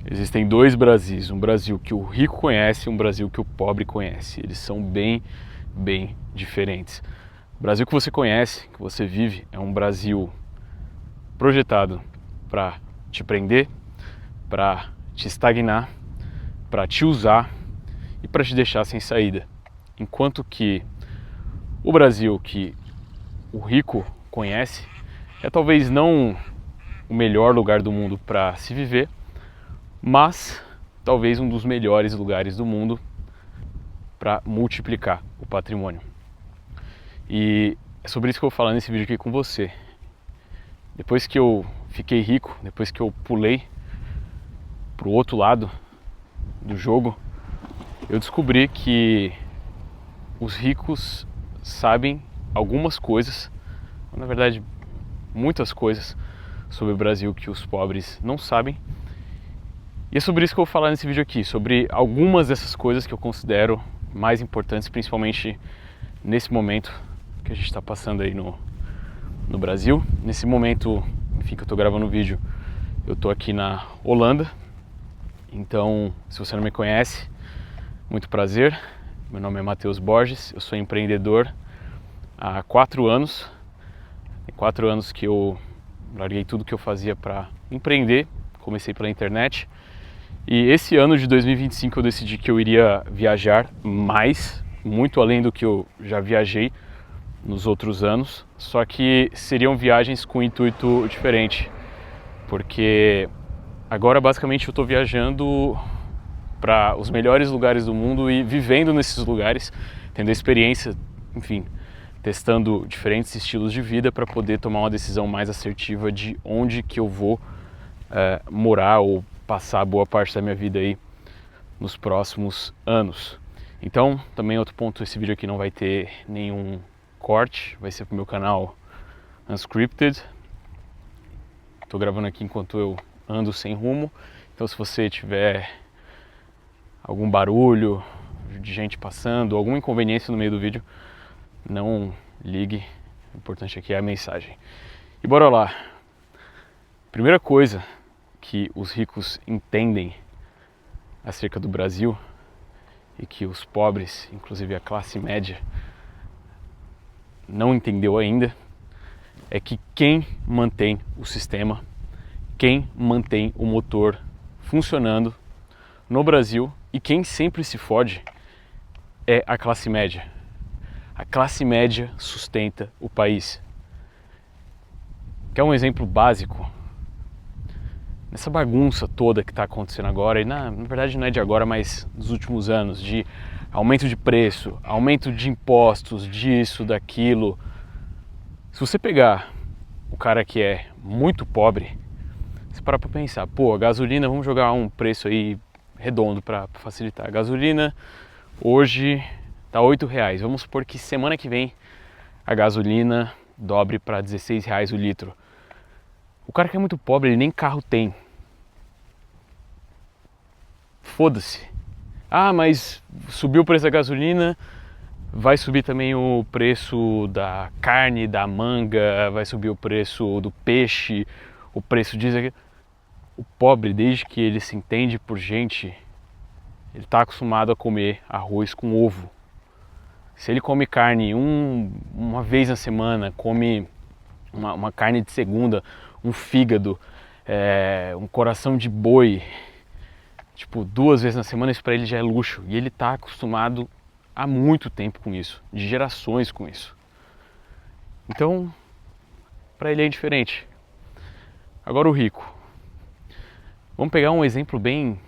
Existem dois Brasis, um Brasil que o rico conhece e um Brasil que o pobre conhece. Eles são bem diferentes. O Brasil que você conhece, que você vive, é um Brasil projetado para te prender, para te estagnar, para te usar e para te deixar sem saída. Enquanto que o Brasil que o rico conhece é talvez não o melhor lugar do mundo para se viver, mas talvez um dos melhores lugares do mundo para multiplicar o patrimônio. E é sobre isso que eu vou falar nesse vídeo aqui com você. Depois que eu fiquei rico, depois que eu pulei pro outro lado do jogo, eu descobri que os ricos sabem algumas coisas, na verdade muitas coisas sobre o Brasil que os pobres não sabem. E é sobre isso que eu vou falar nesse vídeo aqui, sobre algumas dessas coisas que eu considero mais importantes, principalmente nesse momento que a gente está passando aí no Brasil. Nesse momento, enfim, que eu estou gravando o vídeo, eu estou aqui na Holanda. Então, se você não me conhece, muito prazer. Meu nome é Matheus Borges, eu sou empreendedor há 4 anos. Tem 4 anos que eu larguei tudo que eu fazia para empreender, comecei pela internet. E esse ano de 2025 eu decidi que eu iria viajar mais, muito além do que eu já viajei nos outros anos, só que seriam viagens com intuito diferente, porque agora basicamente eu estou viajando para os melhores lugares do mundo e vivendo nesses lugares, tendo experiência, enfim, testando diferentes estilos de vida para poder tomar uma decisão mais assertiva de onde que eu vou morar ou passar boa parte da minha vida aí nos próximos anos. Então, também outro ponto, esse vídeo aqui não vai ter nenhum corte, vai ser pro meu canal Unscripted. Tô gravando aqui enquanto eu ando sem rumo, então se você tiver algum barulho de gente passando, alguma inconveniência no meio do vídeo, não ligue, o importante aqui é a mensagem. E bora lá. Primeira coisa que os ricos entendem acerca do Brasil e que os pobres, inclusive a classe média, não entendeu ainda, é que quem mantém o sistema, quem mantém o motor funcionando no Brasil e quem sempre se fode é a classe média. A classe média sustenta o país. Quer um exemplo básico? Nessa bagunça toda que está acontecendo agora, e na verdade não é de agora, mas dos últimos anos, de aumento de preço, aumento de impostos, disso, daquilo. Se você pegar o cara que é muito pobre, você para pra pensar, pô, a gasolina, vamos jogar um preço aí redondo para facilitar. A gasolina hoje tá R$8. Vamos supor que semana que vem a gasolina dobre para R$16 o litro. O cara que é muito pobre, ele nem carro tem. Foda-se. Ah, mas subiu o preço da gasolina, vai subir também o preço da carne, da manga, vai subir o preço do peixe, o preço disso aqui. O pobre, desde que ele se entende por gente, ele está acostumado a comer arroz com ovo. Se ele come carne uma vez na semana, come uma carne de segunda, um fígado, um coração de boi, tipo 2 vezes na semana, isso para ele já é luxo. E ele está acostumado há muito tempo com isso, de gerações com isso. Então, para ele é indiferente. Agora o rico. Vamos pegar um exemplo bem,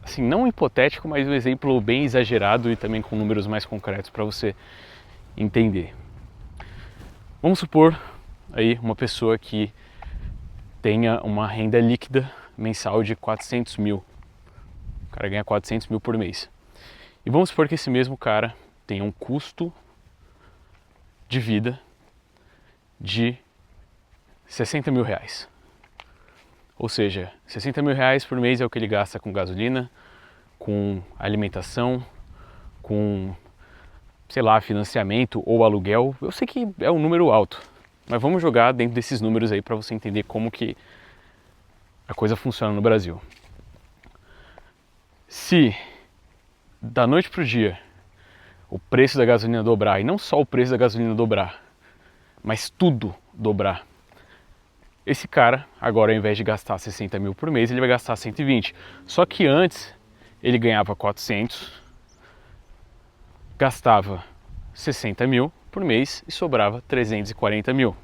assim, não hipotético, mas um exemplo bem exagerado e também com números mais concretos para você entender. Vamos supor aí uma pessoa que tenha uma renda líquida mensal de 400 mil. O cara ganha 400 mil por mês. E vamos supor que esse mesmo cara tenha um custo de vida de 60 mil reais. Ou seja, 60 mil reais por mês é o que ele gasta com gasolina, com alimentação, com, sei lá, financiamento ou aluguel. Eu sei que é um número alto, mas vamos jogar dentro desses números aí para você entender como que a coisa funciona no Brasil. se da noite para o dia o preço da gasolina dobrar, e não só o preço da gasolina dobrar, mas tudo dobrar, esse cara, agora ao invés de gastar 60 mil por mês, ele vai gastar 120. Só que antes ele ganhava 400, gastava 60 mil por mês e sobrava 340 mil.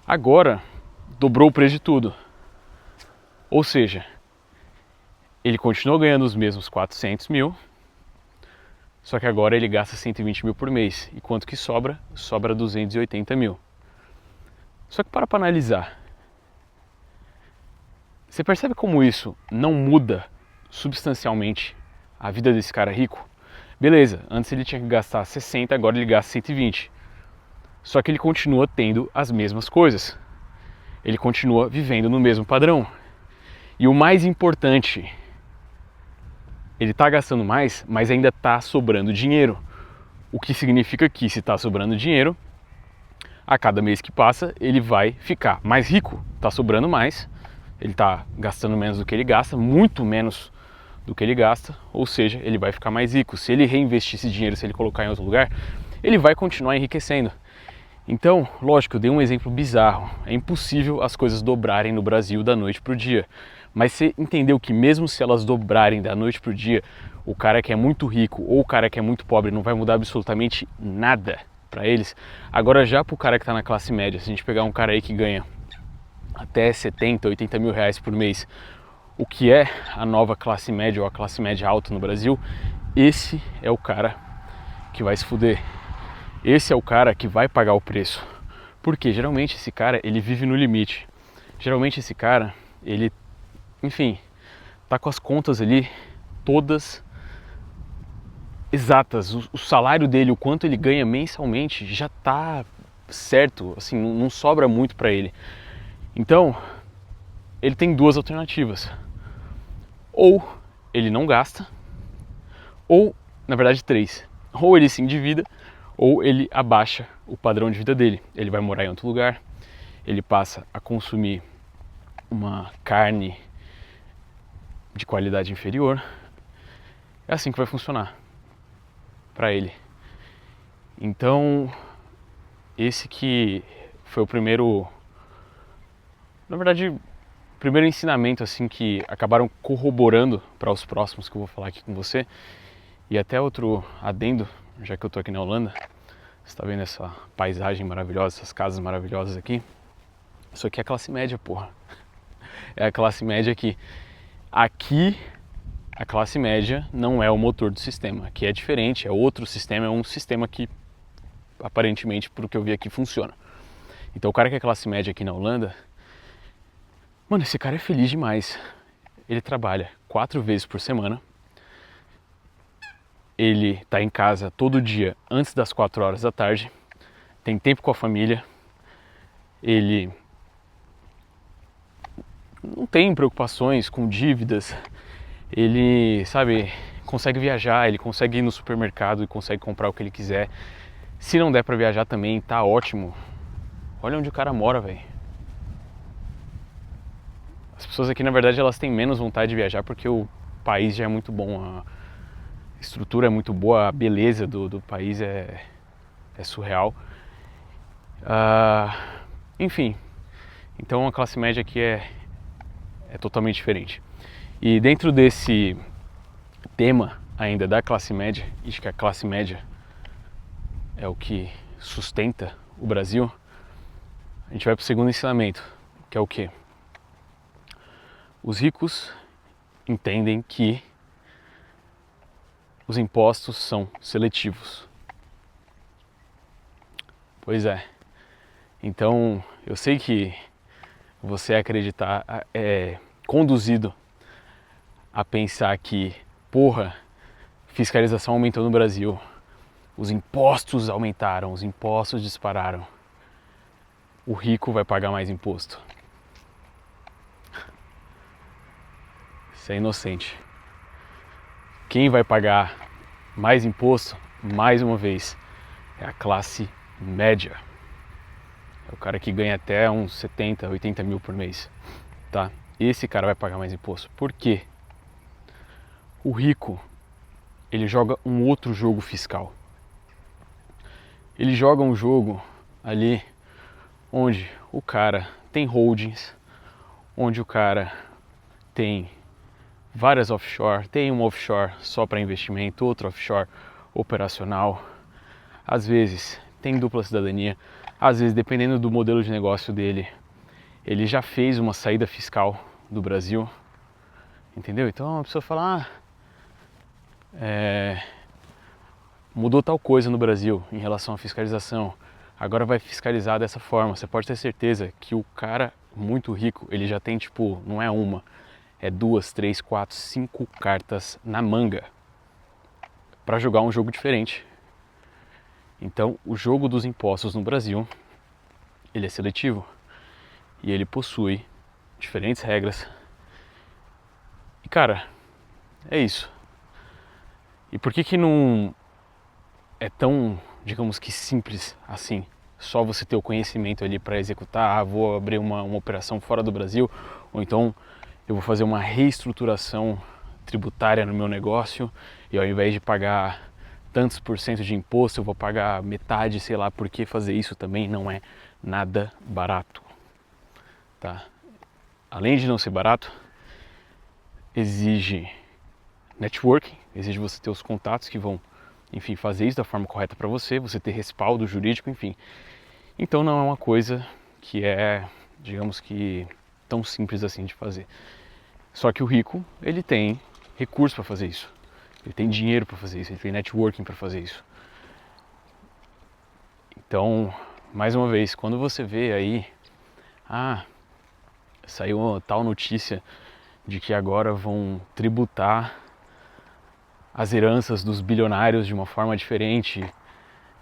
Agora dobrou o preço de tudo. Ou seja, ele continuou ganhando os mesmos 400 mil, só que agora ele gasta 120 mil por mês. E quanto que sobra? Sobra 280 mil. Só que para analisar, você percebe como isso não muda substancialmente a vida desse cara rico? Beleza, antes ele tinha que gastar 60, agora ele gasta 120. Só que ele continua tendo as mesmas coisas. Ele continua vivendo no mesmo padrão. E o mais importante, ele está gastando mais, mas ainda está sobrando dinheiro. O que significa que se está sobrando dinheiro, a cada mês que passa, ele vai ficar mais rico. Está sobrando mais, ele está gastando menos do que ele gasta, muito menos do que ele gasta, ou seja, ele vai ficar mais rico. Se ele reinvestir esse dinheiro, se ele colocar em outro lugar, ele vai continuar enriquecendo. Então, lógico, eu dei um exemplo bizarro. É impossível as coisas dobrarem no Brasil da noite para o dia. Mas você entendeu que mesmo se elas dobrarem da noite para o dia, o cara que é muito rico ou o cara que é muito pobre não vai mudar absolutamente nada para eles. Agora já para o cara que está na classe média, se a gente pegar um cara aí que ganha até 70, 80 mil reais por mês, o que é a nova classe média ou a classe média alta no Brasil, esse é o cara que vai se fuder. Esse é o cara que vai pagar o preço. Porque geralmente esse cara, ele vive no limite. Geralmente esse cara, ele, enfim, tá com as contas ali todas exatas. O salário dele, o quanto ele ganha mensalmente, já tá certo, assim, não sobra muito para ele. Então, ele tem duas alternativas. Ou ele não gasta, ou, na verdade, três. Ou ele se endivida, ou ele abaixa o padrão de vida dele. Ele vai morar em outro lugar, ele passa a consumir uma carne de qualidade inferior. É assim que vai funcionar para ele. Então, esse que foi o primeiro, na verdade, o primeiro ensinamento assim que acabaram corroborando para os próximos que eu vou falar aqui com você. E até outro adendo, já que eu tô aqui na Holanda, você tá vendo essa paisagem maravilhosa, essas casas maravilhosas aqui? Isso aqui é a classe média, porra. É a classe média que aqui a classe média não é o motor do sistema. Aqui é diferente, é outro sistema, é um sistema que aparentemente, por que eu vi aqui, funciona. Então o cara que é classe média aqui na Holanda, mano, esse cara é feliz demais. Ele trabalha 4 vezes por semana. Ele tá em casa todo dia antes das 4 horas da tarde. Tem tempo com a família. Ele não tem preocupações com dívidas. Ele, sabe, consegue viajar, ele consegue ir no supermercado e consegue comprar o que ele quiser. Se não der pra viajar também, tá ótimo. Olha onde o cara mora, velho. As pessoas aqui, na verdade, elas têm menos vontade de viajar porque o país já é muito bom, a estrutura é muito boa, a beleza do país é surreal. Enfim, então a classe média aqui é totalmente diferente. E dentro desse tema ainda da classe média, e de que a classe média é o que sustenta o Brasil, a gente vai para o segundo ensinamento, que é o quê? Os ricos entendem que os impostos são seletivos. Pois é. Então, eu sei que você é conduzido a pensar que, porra, fiscalização aumentou no Brasil, os impostos aumentaram, os impostos dispararam, o rico vai pagar mais imposto. Isso é inocente. Quem vai pagar mais imposto, mais uma vez, é a classe média. É o cara que ganha até uns 70, 80 mil por mês, tá? Esse cara vai pagar mais imposto. Por quê? O rico, ele joga um outro jogo fiscal. Ele joga um jogo ali onde o cara tem holdings, onde o cara tem várias offshore, tem uma offshore só para investimento, outra offshore operacional. Às vezes tem dupla cidadania, às vezes, dependendo do modelo de negócio dele, ele já fez uma saída fiscal do Brasil, entendeu? Então a pessoa fala, mudou tal coisa no Brasil em relação à fiscalização, agora vai fiscalizar dessa forma. Você pode ter certeza que o cara muito rico, ele já tem tipo, não é uma, é 2, 3, 4, 5 cartas na manga para jogar um jogo diferente. Então, o jogo dos impostos no Brasil, ele é seletivo e ele possui diferentes regras. E cara, é isso. E por que não é tão, digamos que simples assim? Só você ter o conhecimento ali para executar, vou abrir uma operação fora do Brasil, ou então eu vou fazer uma reestruturação tributária no meu negócio e ao invés de pagar tantos por cento de imposto, eu vou pagar metade, sei lá, porque fazer isso também não é nada barato, tá? Além de não ser barato, exige networking, exige você ter os contatos que vão, enfim, fazer isso da forma correta para você ter respaldo jurídico, enfim. Então não é uma coisa que é, digamos que, tão simples assim de fazer. Só que o rico, ele tem recurso para fazer isso. Ele tem dinheiro para fazer isso, ele tem networking para fazer isso. Então, mais uma vez, quando você vê aí, saiu tal notícia de que agora vão tributar as heranças dos bilionários de uma forma diferente,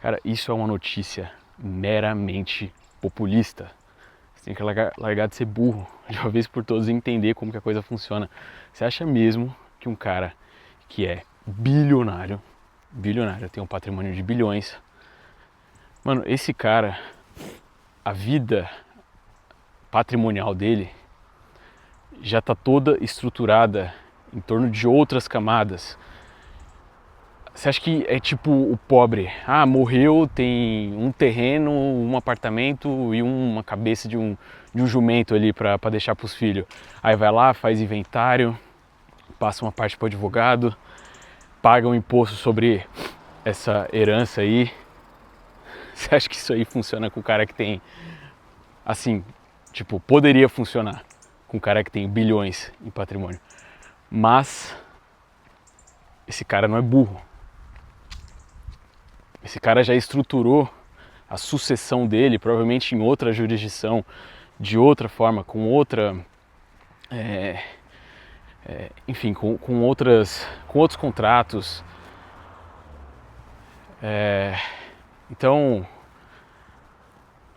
cara, isso é uma notícia meramente populista. Você tem que largar de ser burro de uma vez por todas e entender como que a coisa funciona. Você acha mesmo que um cara que é bilionário, tem um patrimônio de bilhões, mano, esse cara, a vida patrimonial dele já está toda estruturada em torno de outras camadas. Você acha que é tipo o pobre, morreu, tem um terreno, um apartamento e uma cabeça de um jumento ali para deixar para os filhos. Aí vai lá, faz inventário, passa uma parte para o advogado, paga um imposto sobre essa herança aí. Você acha que isso aí funciona com o cara que tem, assim, tipo, poderia funcionar com o cara que tem bilhões em patrimônio. Mas esse cara não é burro. Esse cara já estruturou a sucessão dele, provavelmente em outra jurisdição, de outra forma, com outra, enfim, com outros contratos. Então,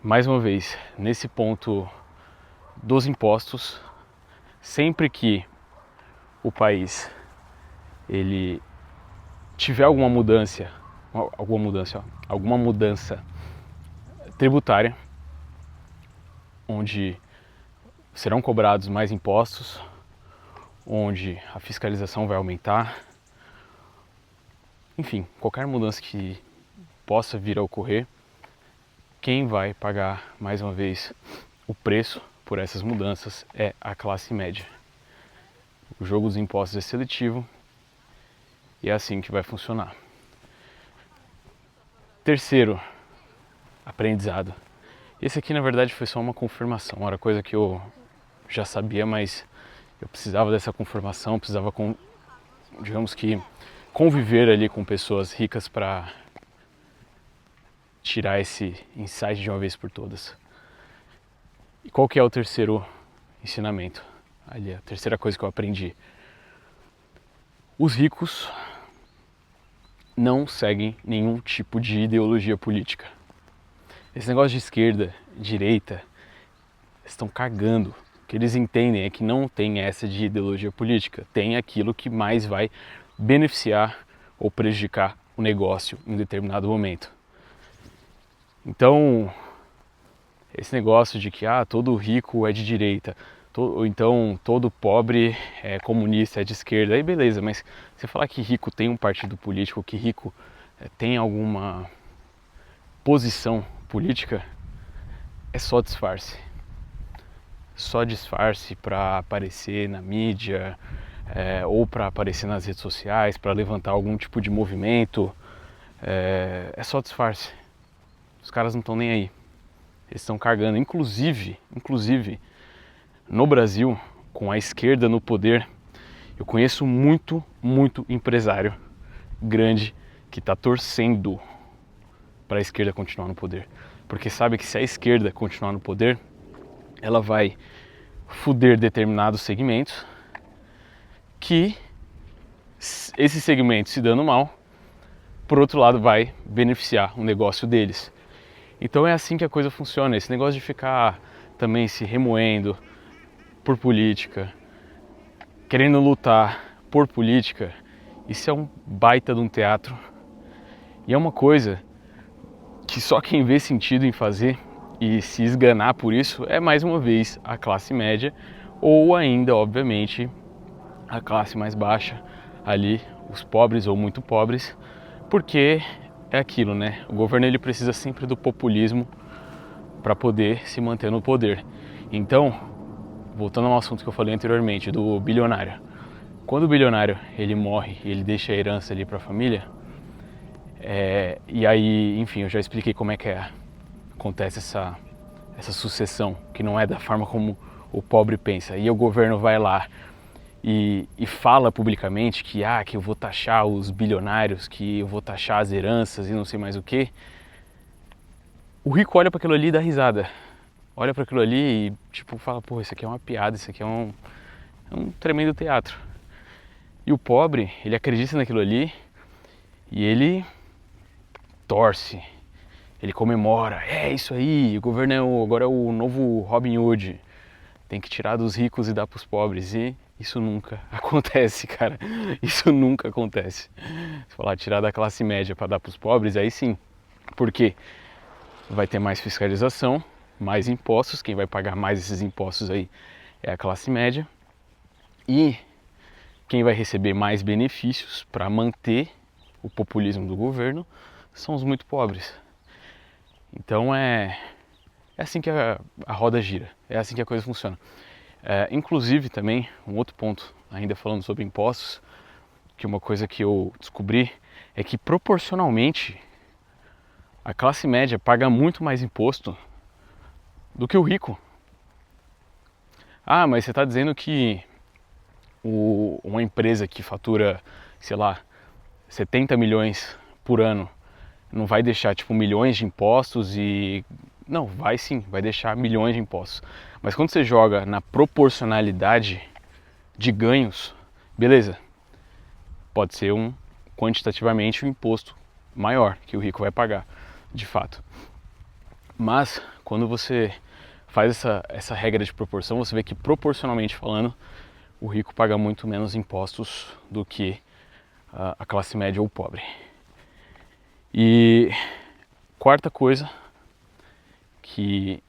mais uma vez, nesse ponto dos impostos, sempre que o país ele tiver alguma mudança tributária, onde serão cobrados mais impostos, onde a fiscalização vai aumentar, enfim, qualquer mudança que possa vir a ocorrer, quem vai pagar, mais uma vez, o preço por essas mudanças é a classe média. O jogo dos impostos é seletivo e é assim que vai funcionar. Terceiro aprendizado. Esse aqui, na verdade, foi só uma confirmação. Era coisa que eu já sabia, mas eu precisava dessa confirmação, precisava, digamos que, conviver ali com pessoas ricas para tirar esse insight de uma vez por todas. E qual que é o terceiro ensinamento? Ali, a terceira coisa que eu aprendi. Os ricos não seguem nenhum tipo de ideologia política. Esse negócio de esquerda, direita, estão cagando. O que eles entendem é que não tem essa de ideologia política. Tem aquilo que mais vai beneficiar ou prejudicar o negócio em um determinado momento. Então, esse negócio de que todo rico é de direita, ou então todo pobre é comunista, é de esquerda, aí beleza, mas você falar que rico tem um partido político, que rico tem alguma posição política, é só disfarce. Só disfarce para aparecer na mídia, ou para aparecer nas redes sociais, para levantar algum tipo de movimento. É só disfarce. Os caras não estão nem aí. Eles estão cagando. Inclusive, no Brasil, com a esquerda no poder, eu conheço muito empresário grande que está torcendo para a esquerda continuar no poder. Porque sabe que se a esquerda continuar no poder, ela vai foder determinados segmentos, que esses segmentos, se dando mal, por outro lado vai beneficiar o negócio deles. Então é assim que a coisa funciona. Esse negócio de ficar também se remoendo por política, querendo lutar por política, isso é um baita de um teatro. E é uma coisa que só quem vê sentido em fazer e se esganar por isso é, mais uma vez, a classe média, ou ainda, obviamente, a classe mais baixa, ali, os pobres ou muito pobres, porque é aquilo, né? O governo ele precisa sempre do populismo para poder se manter no poder. Então, voltando ao assunto que eu falei anteriormente, do bilionário. Quando o bilionário ele morre e ele deixa a herança ali para a família, e aí, enfim, eu já expliquei como é que acontece essa sucessão, que não é da forma como o pobre pensa. E o governo vai lá e fala publicamente que eu vou taxar os bilionários, que eu vou taxar as heranças e não sei mais o que. O rico olha para aquilo ali e dá risada. Olha para aquilo ali e tipo fala, pô, isso aqui é uma piada, isso aqui é um tremendo teatro. E o pobre, ele acredita naquilo ali e ele torce, ele comemora, é isso aí, o governo agora é o novo Robin Hood, tem que tirar dos ricos e dar para os pobres. E isso nunca acontece, cara, isso nunca acontece. Se falar tirar da classe média para dar para os pobres, aí sim, porque vai ter mais fiscalização, mais impostos, quem vai pagar mais esses impostos aí é a classe média, e quem vai receber mais benefícios para manter o populismo do governo são os muito pobres. Então é assim que a roda gira, é assim que a coisa funciona. Inclusive também, um outro ponto, ainda falando sobre impostos, que uma coisa que eu descobri é que proporcionalmente a classe média paga muito mais imposto do que o rico. Ah, mas você está dizendo que uma empresa que fatura, sei lá, 70 milhões por ano não vai deixar tipo milhões de impostos e... Não, vai sim, vai deixar milhões de impostos. Mas quando você joga na proporcionalidade de ganhos, beleza, pode ser quantitativamente um imposto maior que o rico vai pagar, de fato. Mas quando você faz essa regra de proporção, você vê que proporcionalmente falando, o rico paga muito menos impostos do que a classe média ou o pobre. E quarta coisa que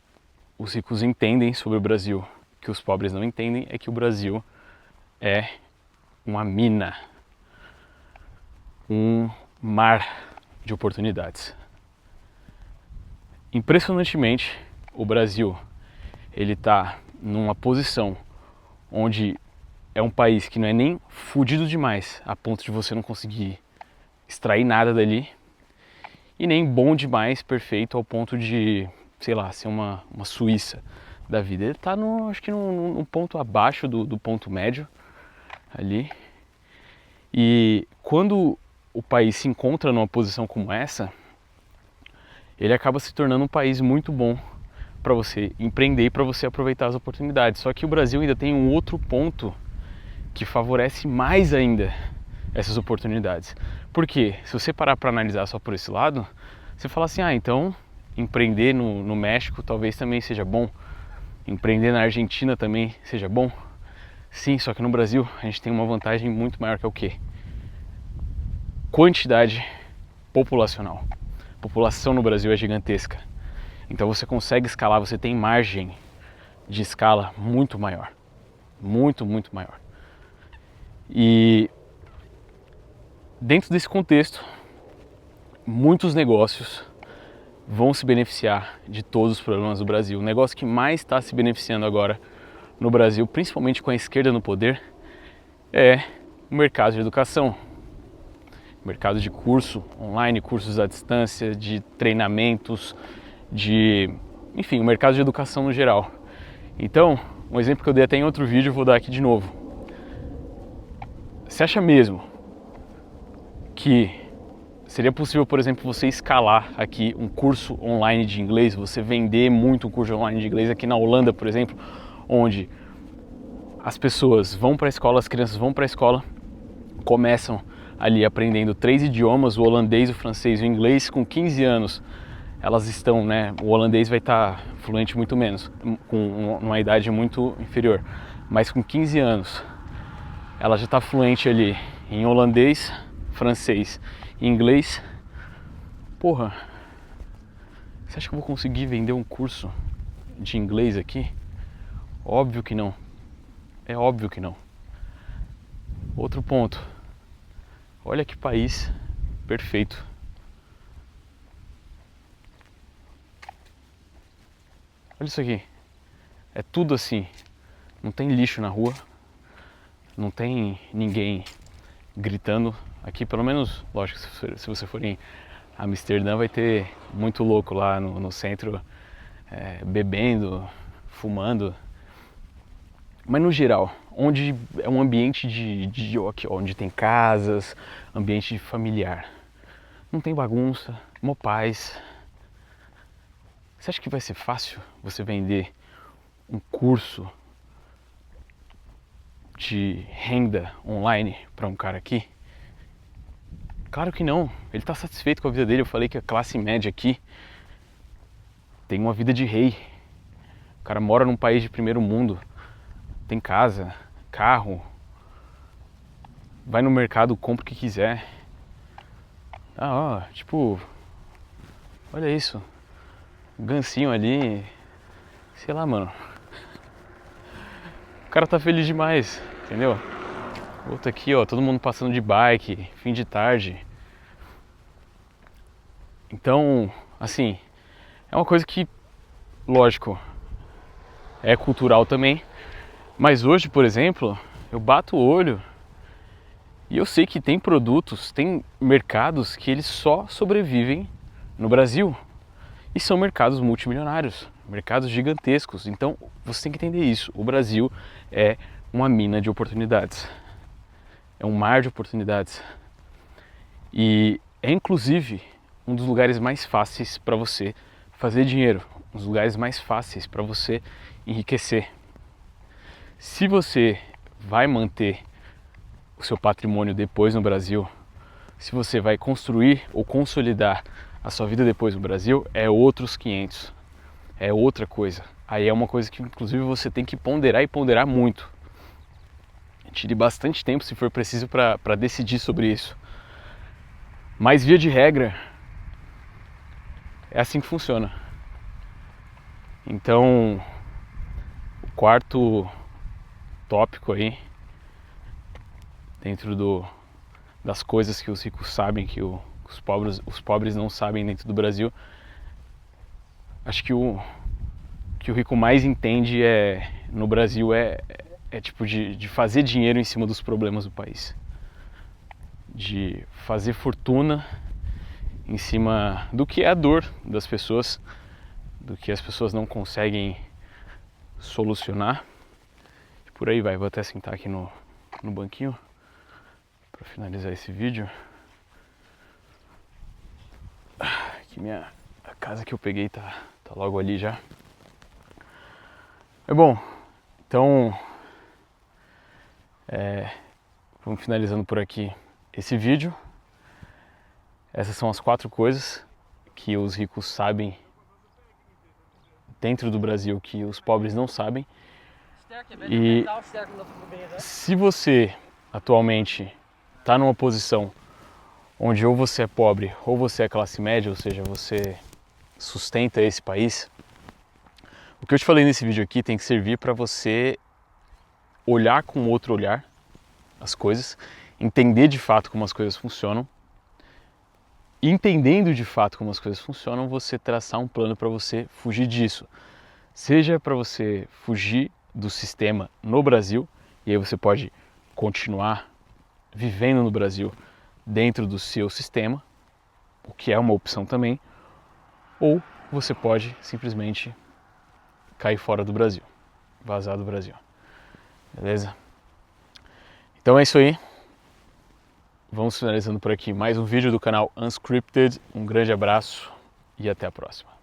os ricos entendem sobre o Brasil, que os pobres não entendem, é que o Brasil é uma mina, um mar de oportunidades. Impressionantemente, o Brasil ele está numa posição onde é um país que não é nem fudido demais a ponto de você não conseguir extrair nada dali, e nem bom demais, perfeito, ao ponto de, sei lá, ser uma Suíça da vida. Ele está acho que num ponto abaixo do ponto médio ali. E quando o país se encontra numa posição como essa, ele acaba se tornando um país muito bom para você empreender e para você aproveitar as oportunidades. Só que o Brasil ainda tem um outro ponto que favorece mais ainda essas oportunidades. Por quê? Se você parar para analisar só por esse lado, você fala assim, então empreender no México talvez também seja bom, empreender na Argentina também seja bom. Sim, só que no Brasil a gente tem uma vantagem muito maior, que é o quê? Quantidade populacional. A população no Brasil é gigantesca. Então você consegue escalar, você tem margem de escala muito maior. muito, muito maior. E dentro desse contexto, muitos negócios vão se beneficiar de todos os problemas do Brasil. O negócio que mais está se beneficiando agora no Brasil, principalmente com a esquerda no poder, é o mercado de educação. Mercado de curso online, cursos à distância, de treinamentos, enfim, o mercado de educação no geral. Então, um exemplo que eu dei até em outro vídeo, eu vou dar aqui de novo. Você acha mesmo que seria possível, por exemplo, você escalar aqui um curso online de inglês, você vender muito um curso online de inglês aqui na Holanda, por exemplo, onde as pessoas vão para a escola, as crianças vão para a escola, começam ali aprendendo 3 idiomas, o holandês, o francês e o inglês. Com 15 anos elas estão, né, o holandês vai estar fluente muito menos, com uma idade muito inferior, mas com 15 anos ela já está fluente ali em holandês, francês e inglês. Porra, você acha que eu vou conseguir vender um curso de inglês aqui? Óbvio que não. É óbvio que não. Outro ponto. Olha que país perfeito. Olha isso aqui. É tudo assim. Não tem lixo na rua. Não tem ninguém gritando. Aqui, pelo menos, lógico, se você for em Amsterdã, vai ter muito louco lá no centro, bebendo, fumando. Mas no geral, onde é um ambiente onde tem casas, ambiente familiar, não tem bagunça, uma paz. Você acha que vai ser fácil você vender um curso de renda online para um cara aqui? Claro que não, ele está satisfeito com a vida dele. Eu falei que a classe média aqui tem uma vida de rei. O cara mora num país de primeiro mundo, tem casa, carro, vai no mercado, compra o que quiser. Tipo, olha isso, o gancinho ali, sei lá, mano. O cara tá feliz demais, entendeu? Outro aqui, ó, todo mundo passando de bike, fim de tarde. Então, assim, é uma coisa que, lógico, é cultural também. Mas hoje, por exemplo, eu bato o olho e eu sei que tem produtos, tem mercados que eles só sobrevivem no Brasil. E são mercados multimilionários, mercados gigantescos. Então você tem que entender isso. O Brasil é uma mina de oportunidades. É um mar de oportunidades. E é inclusive um dos lugares mais fáceis para você fazer dinheiro. Um dos lugares mais fáceis para você enriquecer. Se você vai manter o seu patrimônio depois no Brasil, se você vai construir ou consolidar a sua vida depois no Brasil, é outros 500, é outra coisa. Aí é uma coisa que inclusive você tem que ponderar e ponderar muito. Tire bastante tempo se for preciso para decidir sobre isso. Mas via de regra, é assim que funciona. Então, o quarto tópico aí, dentro das coisas que os ricos sabem que os pobres não sabem dentro do Brasil, acho que o rico mais entende no Brasil é tipo de fazer dinheiro em cima dos problemas do país, de fazer fortuna em cima do que é a dor das pessoas, do que as pessoas não conseguem solucionar. Por aí vai, vou até sentar aqui no banquinho para finalizar esse vídeo. Aqui a casa que eu peguei tá logo ali já. É bom, então vamos finalizando por aqui esse vídeo. Essas são as 4 coisas que os ricos sabem dentro do Brasil que os pobres não sabem. E se você atualmente está numa posição onde ou você é pobre ou você é classe média, ou seja, você sustenta esse país, o que eu te falei nesse vídeo aqui tem que servir para você olhar com outro olhar as coisas, entender de fato como as coisas funcionam. E entendendo de fato como as coisas funcionam, você traçar um plano para você fugir disso. Seja para você fugir do sistema no Brasil, e aí você pode continuar vivendo no Brasil dentro do seu sistema, o que é uma opção também, ou você pode simplesmente cair fora do Brasil, vazar do Brasil. Beleza? Então é isso aí. Vamos finalizando por aqui mais um vídeo do canal Unscripted. Um grande abraço e até a próxima.